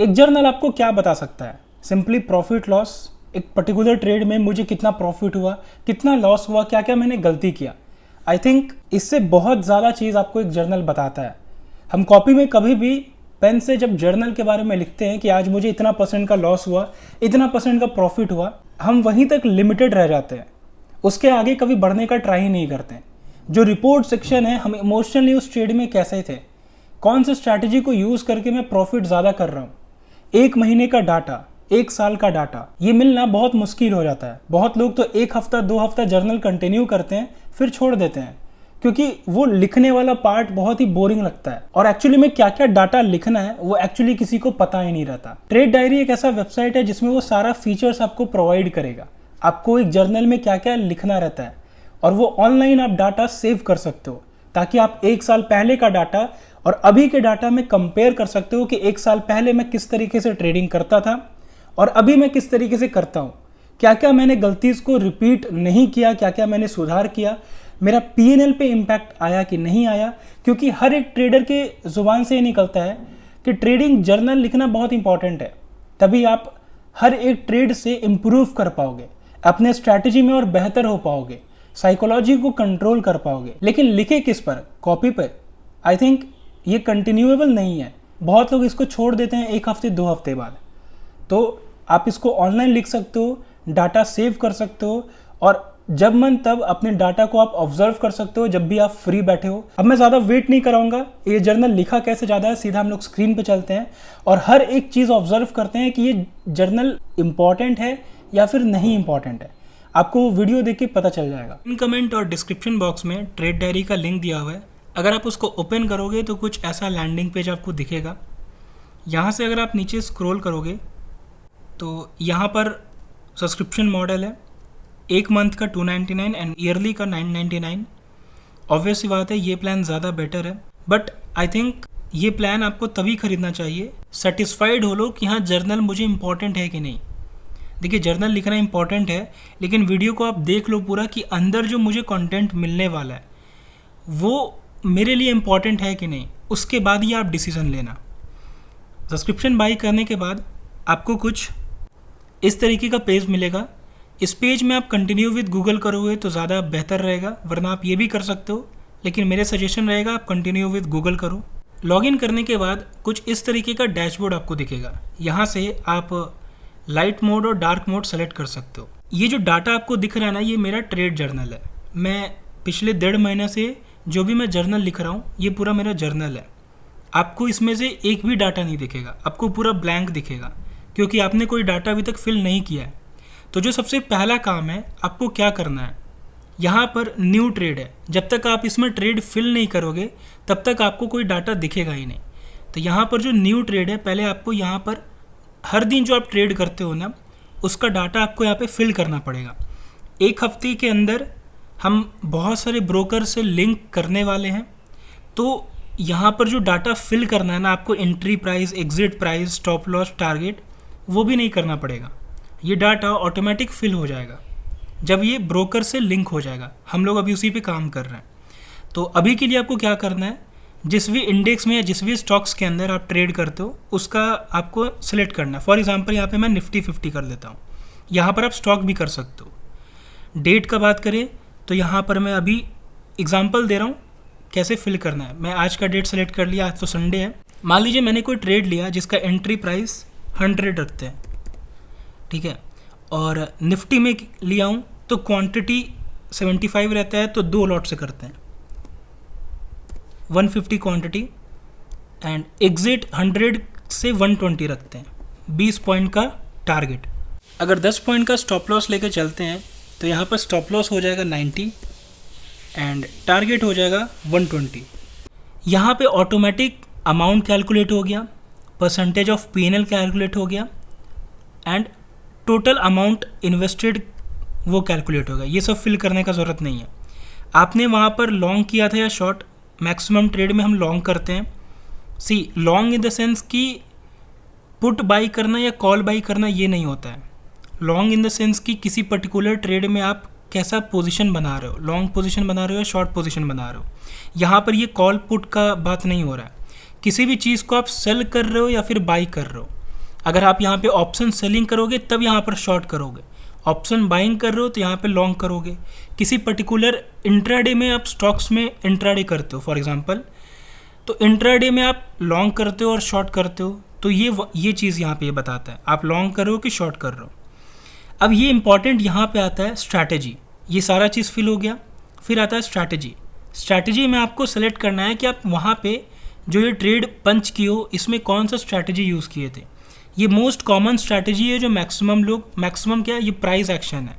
एक जर्नल आपको क्या बता सकता है? सिंपली प्रॉफिट लॉस, एक पर्टिकुलर ट्रेड में मुझे कितना प्रॉफिट हुआ, कितना लॉस हुआ, क्या क्या मैंने गलती किया। आई थिंक इससे बहुत ज़्यादा चीज़ आपको एक जर्नल बताता है। हम कॉपी में कभी भी पेन से जब जर्नल के बारे में लिखते हैं कि आज मुझे इतना % का लॉस हुआ, इतना % का प्रॉफिट हुआ, हम वहीं तक लिमिटेड रह जाते हैं, उसके आगे कभी बढ़ने का ट्राई ही नहीं करते। जो रिपोर्ट सेक्शन है, हम इमोशनली उस ट्रेड में कैसे थे, कौन सी स्ट्रैटेजी को यूज़ करके मैं प्रॉफिट ज़्यादा कर रहा हूँ, एक महीने का डाटा, एक साल का डाटा, ये मिलना बहुत मुश्किल हो जाता है। बहुत लोग तो 1 हफ्ता 2 हफ्ता जर्नल कंटिन्यू करते हैं, फिर छोड़ देते हैं, क्योंकि वो लिखने वाला पार्ट बहुत ही बोरिंग लगता है और एक्चुअली में क्या क्या डाटा लिखना है वो एक्चुअली किसी को पता ही नहीं रहता। ट्रेड डायरी एक ऐसा वेबसाइट है जिसमें वो सारा फीचर्स आपको प्रोवाइड करेगा, आपको एक जर्नल में क्या क्या लिखना रहता है, और वो ऑनलाइन आप डाटा सेव कर सकते हो ताकि आप 1 साल पहले का डाटा और अभी के डाटा में कंपेयर कर सकते हो कि 1 साल पहले मैं किस तरीके से ट्रेडिंग करता था और अभी मैं किस तरीके से करता हूँ, क्या क्या मैंने गलती को रिपीट नहीं किया, क्या क्या मैंने सुधार किया, मेरा पीएनएल पे इम्पैक्ट आया कि नहीं आया। क्योंकि हर एक ट्रेडर के ज़ुबान से ये निकलता है कि ट्रेडिंग जर्नल लिखना बहुत इंपॉर्टेंट है, तभी आप हर एक ट्रेड से इम्प्रूव कर पाओगे, अपने स्ट्रैटेजी में और बेहतर हो पाओगे, साइकोलॉजी को कंट्रोल कर पाओगे। लेकिन लिखे किस पर? कॉपी पर। आई थिंक ये कंटिन्यूएबल नहीं है, बहुत लोग इसको छोड़ देते हैं 1 हफ्ते 2 हफ्ते बाद। तो आप इसको ऑनलाइन लिख सकते हो, डाटा सेव कर सकते हो और जब मन तब अपने डाटा को आप ऑब्जर्व कर सकते हो जब भी आप फ्री बैठे हो। अब मैं ज़्यादा वेट नहीं कराऊंगा, ये जर्नल लिखा कैसे ज़्यादा है, सीधा हम लोग स्क्रीन पे चलते हैं और हर एक चीज़ ऑब्जर्व करते हैं कि ये जर्नल इंपॉर्टेंट है या फिर नहीं इंपॉर्टेंट है। आपको वीडियो देख के पता चल जाएगा। इन कमेंट और डिस्क्रिप्शन बॉक्स में ट्रेड डायरी का लिंक दिया हुआ है, अगर आप उसको ओपन करोगे तो कुछ ऐसा लैंडिंग पेज आपको दिखेगा। यहाँ से अगर आप नीचे स्क्रॉल करोगे तो यहाँ पर सब्सक्रिप्शन मॉडल है, 1 मंथ का 299 एंड ईयरली का 999। ऑब्वियस सी बात है ये प्लान ज़्यादा बेटर है, बट आई थिंक ये प्लान आपको तभी खरीदना चाहिए सेटिस्फाइड हो लो कि हाँ जर्नल मुझे इंपॉर्टेंट है कि नहीं। देखिए जर्नल लिखना इंपॉर्टेंट है, लेकिन वीडियो को आप देख लो पूरा कि अंदर जो मुझे कंटेंट मिलने वाला है वो मेरे लिए इंपॉर्टेंट है कि नहीं, उसके बाद ही आप डिसीज़न लेना। सब्सक्रिप्शन बाई करने के बाद आपको कुछ इस तरीके का पेज मिलेगा। इस पेज में आप कंटिन्यू विद गूगल करोगे तो ज़्यादा बेहतर रहेगा, वरना आप ये भी कर सकते हो, लेकिन मेरे सजेशन रहेगा आप कंटिन्यू विद गूगल करो। लॉगिन करने के बाद कुछ इस तरीके का डैशबोर्ड आपको दिखेगा। यहाँ से आप लाइट मोड और डार्क मोड सेलेक्ट कर सकते हो। ये जो डाटा आपको दिख रहा है ना, ये मेरा ट्रेड जर्नल है। मैं पिछले 1.5 महीने से जो भी मैं जर्नल लिख रहा हूँ ये पूरा मेरा जर्नल है। आपको इसमें से एक भी डाटा नहीं दिखेगा, आपको पूरा ब्लैंक दिखेगा, क्योंकि आपने कोई डाटा अभी तक फिल नहीं किया है। तो जो सबसे पहला काम है आपको क्या करना है, यहाँ पर न्यू ट्रेड है, जब तक आप इसमें ट्रेड फिल नहीं करोगे तब तक आपको कोई डाटा दिखेगा ही नहीं। तो यहाँ पर जो न्यू ट्रेड है, पहले आपको यहाँ पर हर दिन जो आप ट्रेड करते हो ना उसका डाटा आपको यहाँ पे फिल करना पड़ेगा। 1 हफ्ते के अंदर हम बहुत सारे ब्रोकर से लिंक करने वाले हैं, तो यहाँ पर जो डाटा फिल करना है ना, आपको entry price, exit price, stop loss, target, वो भी नहीं करना पड़ेगा। ये डाटा ऑटोमेटिक फिल हो जाएगा जब ये ब्रोकर से लिंक हो जाएगा। हम लोग अभी उसी पे काम कर रहे हैं। तो अभी के लिए आपको क्या करना है, जिस भी इंडेक्स में या जिस भी स्टॉक्स के अंदर आप ट्रेड करते हो उसका आपको सिलेक्ट करना है। फॉर एग्जांपल यहाँ पे मैं निफ्टी 50 कर लेता हूँ। यहाँ पर आप स्टॉक भी कर सकते हो। डेट का बात करें तो यहाँ पर मैं अभी एग्जांपल दे रहा हूँ कैसे फिल करना है। मैं आज का डेट सेलेक्ट कर लिया, आज तो संडे है। मान लीजिए मैंने कोई ट्रेड लिया जिसका एंट्री प्राइस 100 रखते हैं, ठीक है, और निफ्टी में लिया हूँ तो क्वांटिटी 75 रहता है, तो 2 लॉट से करते हैं, 150 क्वांटिटी, एंड एग्जिट 100 से 120 रखते हैं, 20 पॉइंट का टारगेट। अगर 10 पॉइंट का स्टॉप लॉस लेकर चलते हैं तो यहाँ पर स्टॉप लॉस हो जाएगा 90 एंड टारगेट हो जाएगा 120। यहाँ पे ऑटोमेटिक अमाउंट कैलकुलेट हो गया, परसेंटेज ऑफ पीएनएल कैलकुलेट हो गया एंड टोटल अमाउंट इन्वेस्टेड वो कैलकुलेट होगा। ये सब फिल करने का ज़रूरत नहीं है। आपने वहाँ पर लॉन्ग किया था या शॉर्ट, मैक्सिमम ट्रेड में हम लॉन्ग करते हैं। लॉन्ग इन द सेंस कि पुट बाई करना या कॉल बाई करना ये नहीं होता है। लॉन्ग इन द सेंस कि किसी पर्टिकुलर ट्रेड में आप कैसा पोजीशन बना रहे हो, लॉन्ग पोजीशन बना रहे हो या शॉर्ट पोजीशन बना रहे हो। यहाँ पर ये कॉल पुट का बात नहीं हो रहा है। किसी भी चीज़ को आप सेल कर रहे हो या फिर बाई कर रहे हो, अगर आप यहाँ पे ऑप्शन सेलिंग करोगे तब यहाँ पर शॉर्ट करोगे, ऑप्शन बाइंग कर रहे हो तो यहाँ पे लॉन्ग करोगे। किसी पर्टिकुलर इंट्राडे में आप स्टॉक्स में इंट्राडे करते हो फॉर एग्जांपल, तो इंट्राडे में आप लॉन्ग करते हो और शॉर्ट करते हो, तो ये चीज़ यहाँ पे ये बताता है आप लॉन्ग कर रहे हो कि शॉर्ट कर रहे हो। अब ये इंपॉर्टेंट यहाँ पे आता है स्ट्रैटेजी। ये सारा चीज़ फिल हो गया, फिर आता है स्ट्रैटेजी। स्ट्रैटेजी में आपको सेलेक्ट करना है कि आप वहाँ पे जो ये ट्रेड पंच किए हो इसमें कौन सा स्ट्रैटेजी यूज़ किए थे। ये मोस्ट कॉमन स्ट्रैटेजी है जो मैक्सिमम क्या है, ये प्राइस एक्शन है।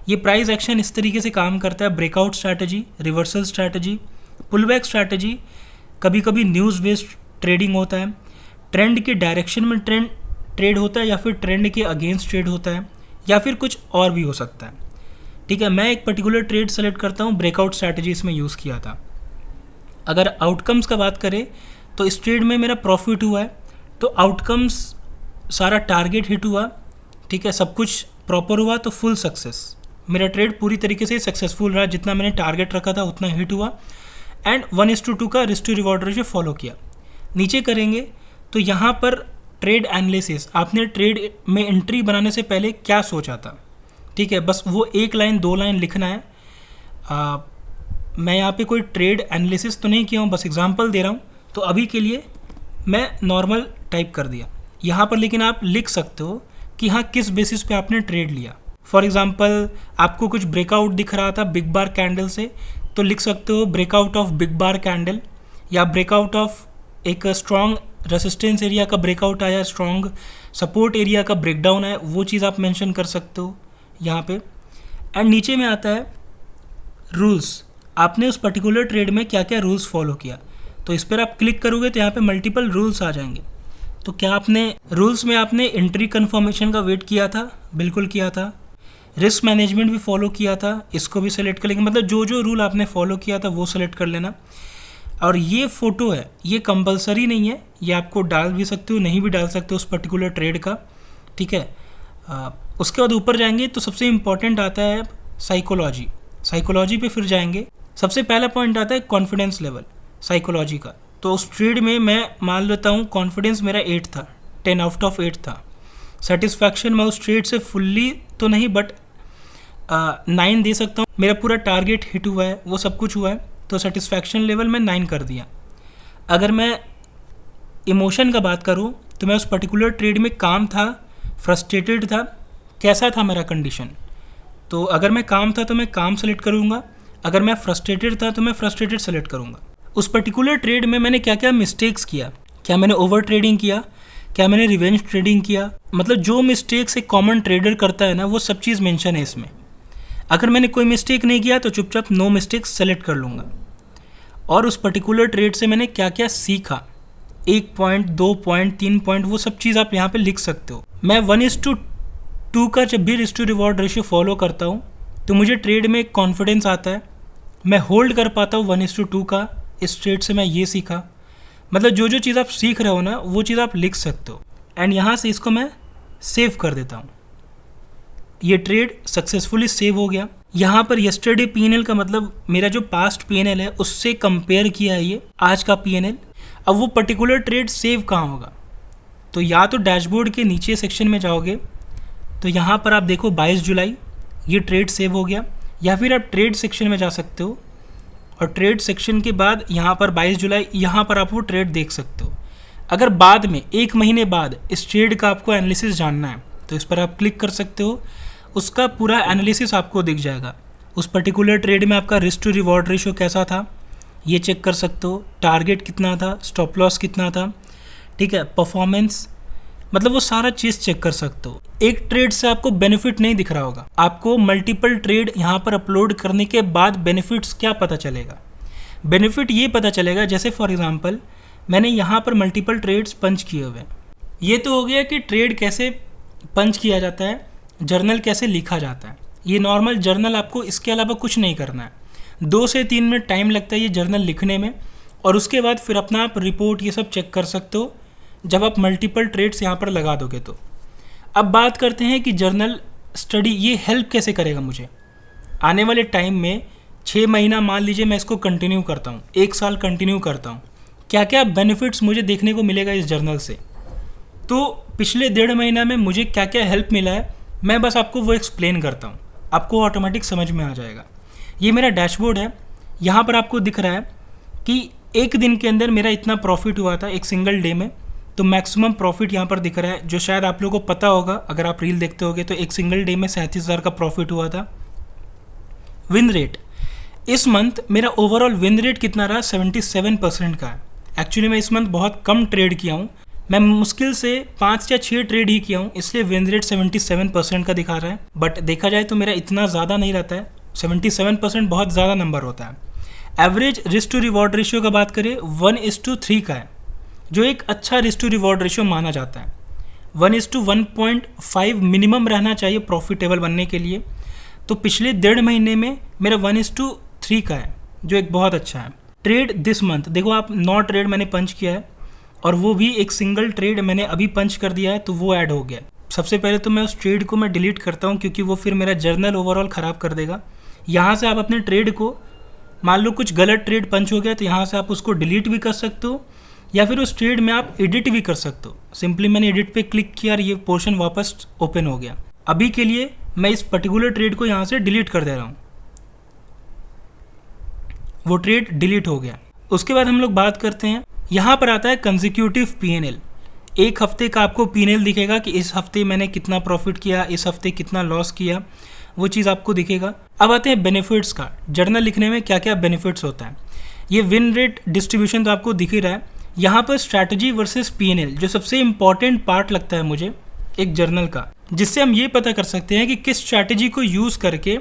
ये प्राइस एक्शन इस तरीके से काम करता है, breakout strategy, reversal strategy, pullback strategy, कभी कभी न्यूज़ बेस्ड ट्रेडिंग होता है, ट्रेंड के डायरेक्शन में ट्रेड होता है या फिर ट्रेंड के अगेंस्ट ट्रेड होता है, या फिर कुछ और भी हो सकता है। ठीक है, मैं एक पर्टिकुलर ट्रेड सेलेक्ट करता हूँ, ब्रेकआउट स्ट्रैटेजी इसमें यूज़ किया था। अगर आउटकम्स का बात करें तो इस ट्रेड में मेरा प्रॉफिट हुआ है, तो आउटकम्स सारा टारगेट हिट हुआ, ठीक है, सब कुछ प्रॉपर हुआ, तो फुल सक्सेस। मेरा ट्रेड पूरी तरीके से सक्सेसफुल रहा, जितना मैंने टारगेट रखा था उतना हिट हुआ, एंड 1:2 का risk to reward ratio follow किया। नीचे करेंगे तो यहाँ पर ट्रेड एनालिसिस, आपने ट्रेड में एंट्री बनाने से पहले क्या सोचा था, ठीक है, बस वो 1 लाइन 2 लाइन लिखना है। मैं यहाँ पे कोई ट्रेड एनालिसिस तो नहीं किया हूँ, बस एग्जांपल दे रहा हूँ, तो अभी के लिए मैं नॉर्मल टाइप कर दिया यहाँ पर, लेकिन आप लिख सकते हो कि हाँ किस बेसिस पे आपने ट्रेड लिया। फॉर एग्जांपल आपको कुछ ब्रेकआउट दिख रहा था बिग बार कैंडल से, तो लिख सकते हो breakout of big bar candle, या ब्रेकआउट ऑफ एक स्ट्रॉन्ग रेसिस्टेंस एरिया का ब्रेकआउट आया, स्ट्रॉन्ग सपोर्ट एरिया का ब्रेकडाउन है, वो चीज़ आप मेंशन कर सकते हो यहाँ पे। एंड नीचे में आता है रूल्स, आपने उस पर्टिकुलर ट्रेड में क्या क्या रूल्स फॉलो किया, तो इस पर आप क्लिक करोगे तो यहाँ पे मल्टीपल रूल्स आ जाएंगे। तो क्या आपने रूल्स में आपने एंट्री कन्फर्मेशन का वेट किया था, बिल्कुल किया था, रिस्क मैनेजमेंट भी फॉलो किया था, इसको भी सेलेक्ट कर लेंगे, मतलब जो जो रूल आपने फॉलो किया था वो सेलेक्ट कर लेना। और ये फ़ोटो है, ये कंपलसरी नहीं है, ये आपको डाल भी सकते हो, नहीं भी डाल सकते हो उस पर्टिकुलर ट्रेड का, ठीक है। उसके बाद ऊपर जाएंगे तो सबसे इम्पॉर्टेंट आता है साइकोलॉजी। साइकोलॉजी पे फिर जाएंगे, सबसे पहला पॉइंट आता है कॉन्फिडेंस लेवल साइकोलॉजी का। तो उस ट्रेड में मैं मान लेता हूँ कॉन्फिडेंस मेरा 8 था, 10 आउट ऑफ 8 था। सेटिस्फैक्शन मैं उस ट्रेड से फुल्ली तो नहीं बट 9 दे सकता हूँ, मेरा पूरा टारगेट हिट हुआ है, वो सब कुछ हुआ है, तो सेटिस्फैक्शन लेवल मैं 9 कर दिया। अगर मैं इमोशन का बात करूँ तो मैं उस पर्टिकुलर ट्रेड में काम था, फ्रस्ट्रेटेड था, कैसा था मेरा कंडीशन, तो अगर मैं काम था तो मैं काम सेलेक्ट करूँगा, अगर मैं फ्रस्ट्रेटेड था तो मैं फ्रस्ट्रेटेड सेलेक्ट करूँगा। उस पर्टिकुलर ट्रेड में मैंने क्या क्या मिस्टेक्स किया, क्या मैंने ओवर ट्रेडिंग किया, क्या मैंने रिवेंज ट्रेडिंग किया, मतलब जो मिस्टेक्स एक कॉमन ट्रेडर करता है ना, वो सब चीज़ मेंशन है इसमें। अगर मैंने कोई मिस्टेक नहीं किया तो चुपचाप नो मिस्टेक्स सेलेक्ट कर लूँगा। और उस पर्टिकुलर ट्रेड से मैंने क्या क्या सीखा, 1 पॉइंट 2 पॉइंट 3 पॉइंट, वो सब चीज़ आप यहाँ पे लिख सकते हो। मैं 1:2 का जब भी risk to reward ratio follow करता हूँ तो मुझे ट्रेड में एक कॉन्फिडेंस आता है, मैं होल्ड कर पाता हूँ 1:2 का। इस ट्रेड से मैं ये सीखा, मतलब जो जो चीज़ आप सीख रहे हो ना वो चीज़ आप लिख सकते हो। एंड यहाँ से इसको मैं सेव कर देता हूँ, ये ट्रेड सक्सेसफुली सेव हो गया। यहाँ पर येस्टरडे P&L का मतलब मेरा जो पास्ट P&L है उससे कंपेयर किया है ये आज का P&L। अब वो पर्टिकुलर ट्रेड सेव कहाँ होगा, तो या तो डैशबोर्ड के नीचे सेक्शन में जाओगे तो यहाँ पर आप देखो 22 जुलाई ये ट्रेड सेव हो गया, या फिर आप ट्रेड सेक्शन में जा सकते हो और ट्रेड सेक्शन के बाद यहाँ पर 22 जुलाई यहाँ पर आप वो ट्रेड देख सकते हो। अगर बाद में 1 महीने बाद इस ट्रेड का आपको एनालिसिस जानना है तो इस पर आप क्लिक कर सकते हो, उसका पूरा एनालिसिस आपको दिख जाएगा। उस पर्टिकुलर ट्रेड में आपका रिस्क टू रिवॉर्ड रेशियो कैसा था ये चेक कर सकते हो, टारगेट कितना था, स्टॉप लॉस कितना था, ठीक है, परफॉर्मेंस, मतलब वो सारा चीज़ चेक कर सकते हो। एक ट्रेड से आपको बेनिफिट नहीं दिख रहा होगा, आपको मल्टीपल ट्रेड यहाँ पर अपलोड करने के बाद बेनिफिट्स क्या पता चलेगा। बेनिफिट ये पता चलेगा, जैसे फॉर एग्जांपल मैंने यहाँ पर मल्टीपल ट्रेड्स पंच किए हुए हैं। ये तो हो गया कि ट्रेड कैसे पंच किया जाता है, जर्नल कैसे लिखा जाता है। ये नॉर्मल जर्नल, आपको इसके अलावा कुछ नहीं करना है। 2 से 3 मिनट टाइम लगता है ये जर्नल लिखने में, और उसके बाद फिर अपना आप रिपोर्ट ये सब चेक कर सकते हो जब आप मल्टीपल ट्रेड्स यहाँ पर लगा दोगे तो। अब बात करते हैं कि जर्नल स्टडी ये हेल्प कैसे करेगा मुझे आने वाले टाइम में। 6 महीना मान लीजिए मैं इसको कंटिन्यू करता हूँ, 1 साल कंटिन्यू करता हूँ, क्या क्या बेनिफिट्स मुझे देखने को मिलेगा इस जर्नल से। तो पिछले 1.5 महीना में मुझे क्या क्या हेल्प मिला है, मैं बस आपको वो एक्सप्लेन करता हूँ, आपको ऑटोमेटिक समझ में आ जाएगा। ये मेरा डैशबोर्ड है, यहाँ पर आपको दिख रहा है कि एक दिन के अंदर मेरा इतना प्रॉफिट हुआ था, एक सिंगल डे में। तो मैक्सिमम प्रॉफिट यहाँ पर दिख रहा है, जो शायद आप लोगों को पता होगा अगर आप रील देखते होगे। तो एक सिंगल डे में 37,000 का प्रॉफिट हुआ था। विन रेट, इस मंथ मेरा ओवरऑल विन रेट कितना रहा, 77% का है। एक्चुअली मैं इस मंथ बहुत कम ट्रेड किया हूँ, मैं मुश्किल से 5 या 6 ट्रेड ही किया हूँ, इसलिए विन रेट 77% का दिखा रहा है। बट देखा जाए तो मेरा इतना ज़्यादा नहीं रहता है, 77% बहुत ज़्यादा नंबर होता है। Average risk to reward ratio का बात करें 1:3 का है, जो एक अच्छा रिस्क टू रिवॉर्ड रेशियो माना जाता है। 1:1.5 मिनिमम रहना चाहिए प्रॉफिटेबल बनने के लिए। तो पिछले 1.5 महीने में मेरा 1:3 का है, जो एक बहुत अच्छा है। ट्रेड दिस मंथ देखो आप, 9 ट्रेड मैंने पंच किया है, और वो भी एक सिंगल ट्रेड मैंने अभी पंच कर दिया है, तो वो ऐड हो गया। सबसे पहले तो मैं उस ट्रेड को मैं डिलीट करता हूँ, क्योंकि वो फिर मेरा जर्नल ओवरऑल ख़राब कर देगा। यहाँ से आप अपने ट्रेड को, मान लो कुछ गलत ट्रेड पंच हो गया, तो यहाँ से आप उसको डिलीट भी कर सकते हो, या फिर उस ट्रेड में आप एडिट भी कर सकते हो। सिंपली मैंने एडिट पे क्लिक किया और ये पोर्शन वापस ओपन हो गया। अभी के लिए मैं इस पर्टिकुलर ट्रेड को यहाँ से डिलीट कर दे रहा हूँ, वो ट्रेड डिलीट हो गया। उसके बाद हम लोग बात करते हैं, यहाँ पर आता है कंसेक्यूटिव P&L। एक हफ्ते का आपको P&L दिखेगा कि इस हफ्ते मैंने कितना प्रॉफिट किया, इस हफ्ते कितना लॉस किया, वो चीज़ आपको दिखेगा। अब आते हैं बेनिफिट्स का, जर्नल लिखने में क्या क्या बेनिफिट्स होता है। ये विन रेट डिस्ट्रीब्यूशन तो आपको दिख ही रहा है। यहाँ पर स्ट्रैटेजी वर्सेस P&L, जो सबसे इंपॉर्टेंट पार्ट लगता है मुझे एक जर्नल का, जिससे हम ये पता कर सकते हैं कि किस स्ट्रैटेजी को यूज़ करके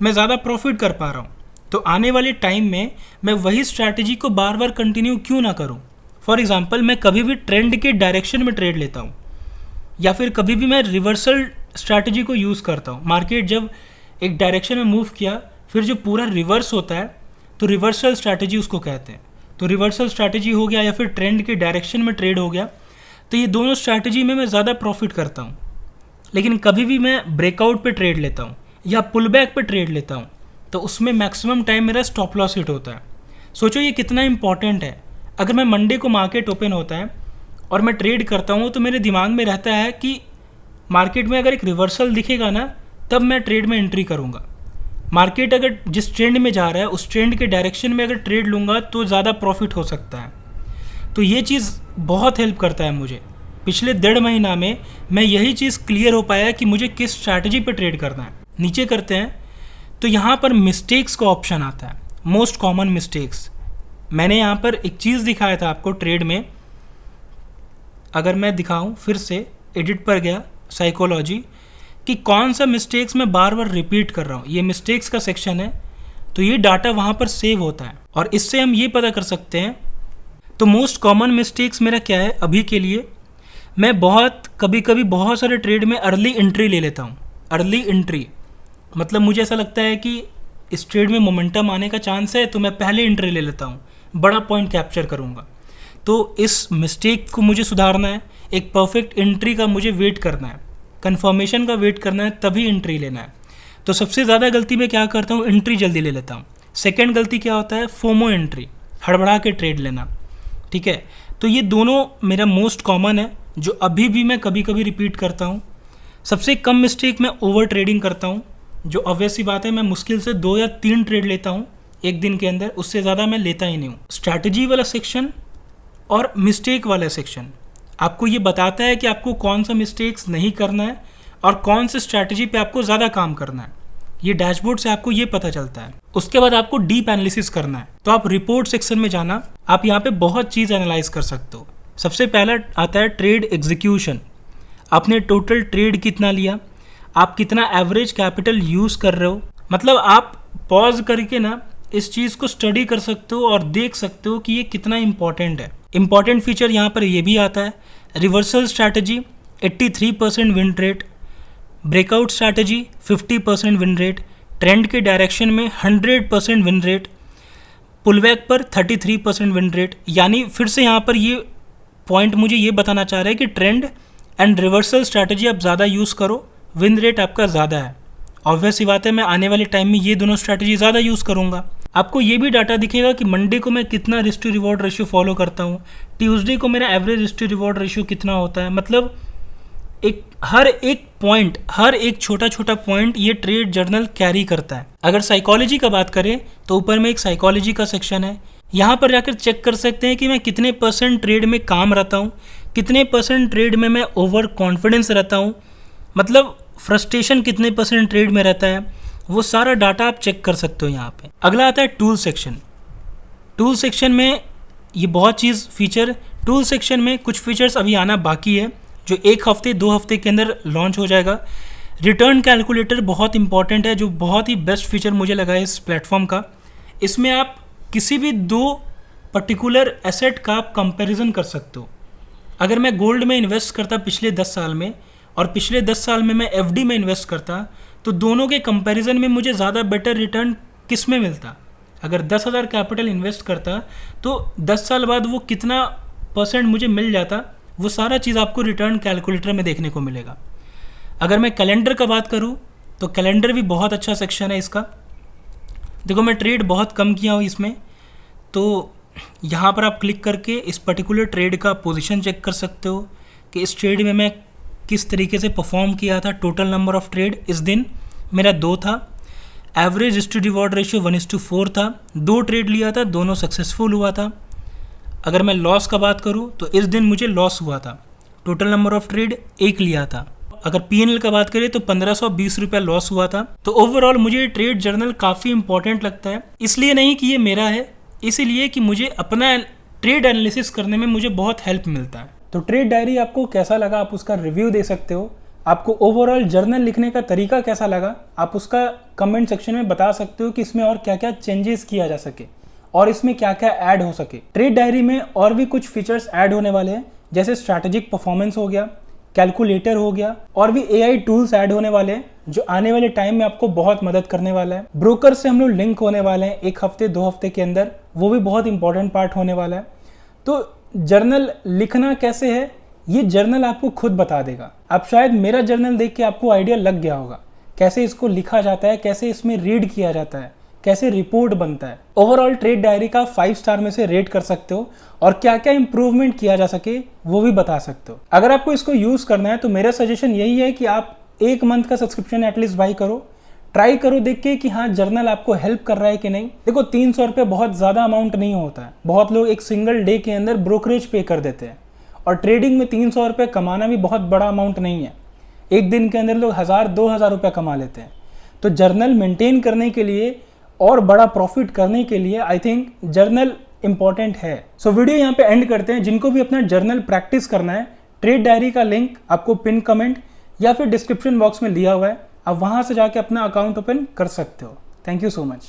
मैं ज़्यादा प्रॉफिट कर पा रहा हूँ। तो आने वाले टाइम में मैं वही स्ट्रैटेजी को बार बार कंटिन्यू क्यों ना करूँ। फॉर एग्जांपल, मैं कभी भी ट्रेंड के डायरेक्शन में ट्रेड लेता हूँ, या फिर कभी भी मैं रिवर्सल स्ट्रैटेजी को यूज़ करता हूँ। मार्केट जब एक डायरेक्शन में मूव किया, फिर जो पूरा रिवर्स होता है, तो रिवर्सल स्ट्रैटेजी उसको कहते हैं। तो रिवर्सल स्ट्रैटेजी हो गया, या फिर ट्रेंड के डायरेक्शन में ट्रेड हो गया। तो ये दोनों स्ट्रैटेजी में मैं ज़्यादा प्रॉफिट करता हूँ। लेकिन कभी भी मैं ब्रेकआउट पे ट्रेड लेता हूँ या पुल बैक पे ट्रेड लेता हूँ, तो उसमें मैक्सिमम टाइम मेरा स्टॉप लॉस हिट होता है। सोचो ये कितना इंपॉर्टेंट है। अगर मैं मंडे को मार्केट ओपन होता है और मैं ट्रेड करता हूँ, तो मेरे दिमाग में रहता है कि मार्केट में अगर एक रिवर्सल दिखेगा ना, तब मैं ट्रेड में एंट्री करूँगा। मार्केट अगर जिस ट्रेंड में जा रहा है, उस ट्रेंड के डायरेक्शन में अगर ट्रेड लूँगा तो ज़्यादा प्रॉफिट हो सकता है। तो ये चीज़ बहुत हेल्प करता है मुझे। पिछले 1.5 महीना में मैं यही चीज़ क्लियर हो पाया कि मुझे किस स्ट्रैटेजी पे ट्रेड करना है। नीचे करते हैं तो यहाँ पर मिस्टेक्स का ऑप्शन आता है, मोस्ट कॉमन मिस्टेक्स। मैंने यहाँ पर एक चीज़ दिखाया था आपको ट्रेड में, अगर मैं दिखाऊँ फिर से, एडिट पर गया, साइकोलॉजी, कि कौन सा मिस्टेक्स मैं बार बार रिपीट कर रहा हूँ। ये मिस्टेक्स का सेक्शन है, तो ये डाटा वहाँ पर सेव होता है, और इससे हम ये पता कर सकते हैं। तो मोस्ट कॉमन मिस्टेक्स मेरा क्या है अभी के लिए, मैं कभी कभी बहुत सारे ट्रेड में अर्ली एंट्री ले लेता हूँ। अर्ली एंट्री मतलब मुझे ऐसा लगता है कि इस ट्रेड में मोमेंटम आने का चांस है, तो मैं पहले एंट्री ले लेता हूँ, बड़ा पॉइंट कैप्चर करूँगा। तो इस मिस्टेक को मुझे सुधारना है। एक परफेक्ट एंट्री का मुझे वेट करना है, कन्फर्मेशन का वेट करना है, तभी एंट्री लेना है। तो सबसे ज़्यादा गलती मैं क्या करता हूँ, एंट्री जल्दी ले लेता हूँ। सेकेंड गलती क्या होता है, फोमो एंट्री, हड़बड़ा के ट्रेड लेना। ठीक है, तो ये दोनों मेरा मोस्ट कॉमन है, जो अभी भी मैं कभी कभी रिपीट करता हूँ। सबसे कम मिस्टेक मैं ओवर ट्रेडिंग करता हूँ, जो ऑब्वियस सी बात है, मैं मुश्किल से 2 या 3 ट्रेड लेता हूँ एक दिन के अंदर, उससे ज़्यादा मैं लेता ही नहीं हूँ। स्ट्रैटेजी वाला सेक्शन और मिस्टेक वाला सेक्शन आपको ये बताता है कि आपको कौन सा मिस्टेक्स नहीं करना है और कौन सी स्ट्रैटेजी पे आपको ज़्यादा काम करना है। ये डैशबोर्ड से आपको ये पता चलता है। उसके बाद आपको डीप एनालिसिस करना है, तो आप रिपोर्ट सेक्शन में जाना, आप यहाँ पे बहुत चीज़ एनालाइज कर सकते हो। सबसे पहला आता है ट्रेड एग्जीक्यूशन। आपने टोटल ट्रेड कितना लिया, आप कितना एवरेज कैपिटल यूज़ कर रहे हो। मतलब आप पॉज करके ना इस चीज़ को स्टडी कर सकते हो और देख सकते हो कि ये कितना इंपॉर्टेंट है। इंपॉर्टेंट फीचर यहाँ पर ये भी आता है, reversal strategy 83% win rate, breakout strategy 50% win rate, trend के डायरेक्शन में 100% विन रेट, पुलबैक पर 33% विन रेट। यानी फिर से यहाँ पर ये पॉइंट मुझे ये बताना चाह रहा है कि ट्रेंड एंड रिवर्सल स्ट्रैटेजी आप ज़्यादा यूज़ करो, विन रेट आपका ज़्यादा है। ऑब्वियस सी बात है, मैं आने वाले टाइम में ये दोनों स्ट्रैटेजी ज़्यादा यूज़ करूँगा। आपको ये भी डाटा दिखेगा कि मंडे को मैं कितना risk to reward ratio follow करता हूँ, ट्यूसडे को मेरा average risk to reward ratio कितना होता है। मतलब हर एक छोटा छोटा पॉइंट ये ट्रेड जर्नल कैरी करता है। अगर साइकोलॉजी का बात करें तो ऊपर में एक साइकोलॉजी का सेक्शन है, यहाँ पर जाकर चेक कर सकते हैं कि मैं कितने % ट्रेड में काम रहता हूँ, कितने % ट्रेड में मैं ओवर कॉन्फिडेंस रहता हूँ, मतलब फ्रस्ट्रेशन कितने % ट्रेड में रहता है, वो सारा डाटा आप चेक कर सकते हो यहाँ पे। अगला आता है टूल सेक्शन। टूल सेक्शन में ये बहुत चीज़ फीचर, टूल सेक्शन में कुछ फीचर्स अभी आना बाकी है जो 1 हफ्ते 2 हफ्ते के अंदर लॉन्च हो जाएगा। रिटर्न कैलकुलेटर बहुत इंपॉर्टेंट है, जो बहुत ही बेस्ट फीचर मुझे लगा है इस प्लेटफॉर्म का। इसमें आप किसी भी 2 पर्टिकुलर एसेट का आप कंपैरिजन कर सकते हो। अगर मैं गोल्ड में इन्वेस्ट करता पिछले 10 साल में और पिछले 10 साल में मैं एफडी में इन्वेस्ट करता, तो दोनों के कंपैरिजन में मुझे ज़्यादा बेटर रिटर्न किस में मिलता। अगर 10,000 कैपिटल इन्वेस्ट करता तो 10 साल बाद वो कितना % मुझे मिल जाता, वो सारा चीज़ आपको रिटर्न कैलकुलेटर में देखने को मिलेगा। अगर मैं कैलेंडर का बात करूँ तो कैलेंडर भी बहुत अच्छा सेक्शन है इसका। देखो मैं ट्रेड बहुत कम किया हूँ इसमें, तो यहाँ पर आप क्लिक करके इस पर्टिकुलर ट्रेड का पोजीशन चेक कर सकते हो कि इस ट्रेड में मैं किस तरीके से परफॉर्म किया था। टोटल नंबर ऑफ ट्रेड इस दिन मेरा 2 था, average risk to reward ratio 1:4 था, 2 ट्रेड लिया था, दोनों सक्सेसफुल हुआ था। अगर मैं लॉस का बात करूँ तो इस दिन मुझे लॉस हुआ था, टोटल नंबर ऑफ ट्रेड 1 लिया था। अगर पीएनएल का बात करें तो 1520 रुपया लॉस हुआ था। तो ओवरऑल मुझे ट्रेड जर्नल काफ़ी इंपॉर्टेंट लगता है, इसलिए नहीं कि ये मेरा है, इसीलिए कि मुझे अपना ट्रेड एनालिसिस करने में मुझे बहुत हेल्प मिलता है। तो ट्रेड डायरी आपको कैसा लगा आप उसका रिव्यू दे सकते हो। आपको ओवरऑल जर्नल लिखने का तरीका कैसा लगा आप उसका कमेंट सेक्शन में बता सकते हो कि इसमें और क्या क्या चेंजेस किया जा सके और इसमें क्या क्या ऐड हो सके। ट्रेड डायरी में और भी कुछ फीचर्स ऐड होने वाले हैं, जैसे स्ट्रैटेजिक परफॉर्मेंस हो गया, कैलकुलेटर हो गया, और भी एआई टूल्स ऐड होने वाले हैं जो आने वाले टाइम में आपको बहुत मदद करने वाला है। ब्रोकर से हम लोग लिंक होने वाले हैं 1 हफ्ते 2 हफ्ते के अंदर, वो भी बहुत इंपॉर्टेंट पार्ट होने वाला है। तो जर्नल लिखना कैसे है ये जर्नल आपको खुद बता देगा। आप शायद मेरा जर्नल देख के आपको आइडिया लग गया होगा कैसे इसको लिखा जाता है, कैसे इसमें रीड किया जाता है, कैसे रिपोर्ट बनता है। ओवरऑल ट्रेड डायरी का 5 स्टार में से रेट कर सकते हो और क्या क्या इंप्रूवमेंट किया जा सके वो भी बता सकते हो। अगर आपको इसको यूज करना है तो मेरा सजेशन यही है कि आप 1 मंथ का सब्सक्रिप्शन एटलीस्ट बाई करो, ट्राई करो, देख के कि हाँ जर्नल आपको हेल्प कर रहा है कि नहीं। देखो 300 रुपये बहुत ज़्यादा अमाउंट नहीं होता है, बहुत लोग एक सिंगल डे के अंदर ब्रोकरेज पे कर देते हैं, और ट्रेडिंग में 300 रुपये कमाना भी बहुत बड़ा अमाउंट नहीं है। एक दिन के अंदर लोग 1000-2000 रुपये कमा लेते हैं। तो जर्नल मेंटेन करने के लिए और बड़ा प्रॉफिट करने के लिए आई थिंक जर्नल इंपॉर्टेंट है। सो वीडियो यहाँ पे एंड करते हैं। जिनको भी अपना जर्नल प्रैक्टिस करना है, ट्रेड डायरी का लिंक आपको पिन कमेंट या फिर डिस्क्रिप्शन बॉक्स में दिया हुआ है, आप वहाँ से जाके अपना अकाउंट ओपन कर सकते हो। Thank you so much.